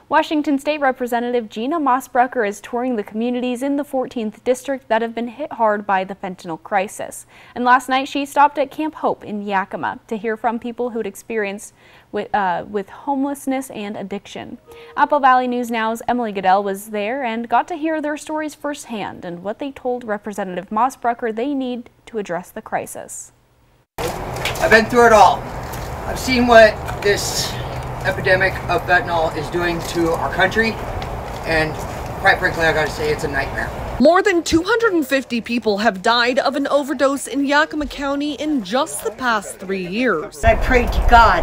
Washington State Representative Gina Mosbrucker is touring the communities in the 14th District that have been hit hard by the fentanyl crisis. And last night she stopped at Camp Hope in Yakima to hear from people who'd experienced with homelessness and addiction. Apple Valley News Now's Emily Goodell was there and got to hear their stories firsthand and what they told Representative Mosbrucker they need to address the crisis. I've been through it all. I've seen what this epidemic of fentanyl is doing to our country, and quite frankly, I gotta say it's a nightmare. More than 250 people have died of an overdose in Yakima County in just the past 3 years. I prayed to God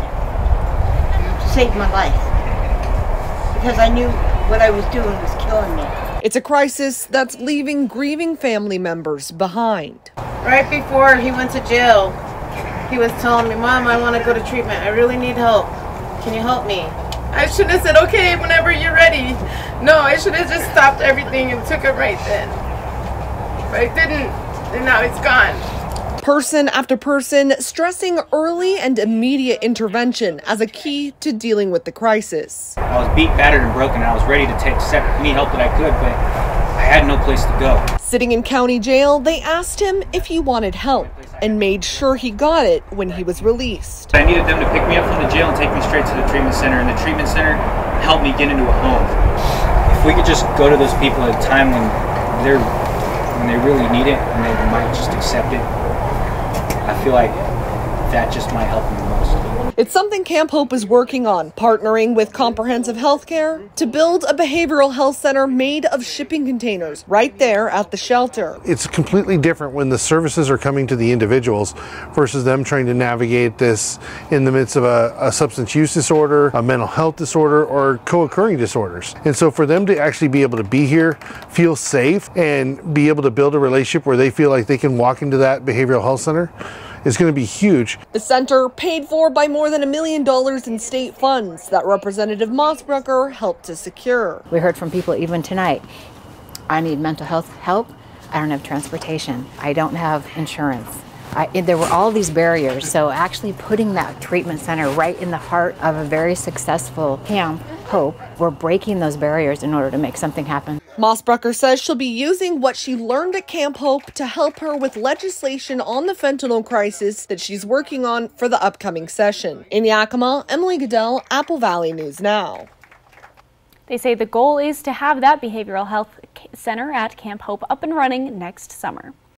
to save my life because I knew what I was doing was killing me. It's a crisis that's leaving grieving family members behind. Right before he went to jail, he was telling me, "Mom, I want to go to treatment. I really need help. Can you help me?" I should have said, "Okay, whenever you're ready." No, I should have just stopped everything and took it right then. But I didn't, and now it's gone. Person after person stressing early and immediate intervention as a key to dealing with the crisis. I was beat, battered, and broken. I was ready to accept any help that I could, but I had no place to go. Sitting in county jail, they asked him if he wanted help and made sure he got it when he was released. I needed them to pick me up from the jail and take me straight to the treatment center, and the treatment center helped me get into a home. If we could just go to those people at a time when they really need it and they might just accept it, I feel like that just might help them the most. It's something Camp Hope is working on, partnering with Comprehensive Healthcare to build a behavioral health center made of shipping containers right there at the shelter. It's completely different when the services are coming to the individuals versus them trying to navigate this in the midst of a substance use disorder, a mental health disorder, or co-occurring disorders. And so for them to actually be able to be here, feel safe, and be able to build a relationship where they feel like they can walk into that behavioral health center is going to be huge. The center, paid for by more than $1 million in state funds that Representative Mosbrucker helped to secure. We heard from people even tonight. I need mental health help. I don't have transportation. I don't have insurance. There were all these barriers. So actually putting that treatment center right in the heart of a very successful Camp Hope, we're breaking those barriers in order to make something happen. Mosbrucker says she'll be using what she learned at Camp Hope to help her with legislation on the fentanyl crisis that she's working on for the upcoming session. In Yakima, Emily Goodell, Apple Valley News Now. They say the goal is to have that behavioral health center at Camp Hope up and running next summer.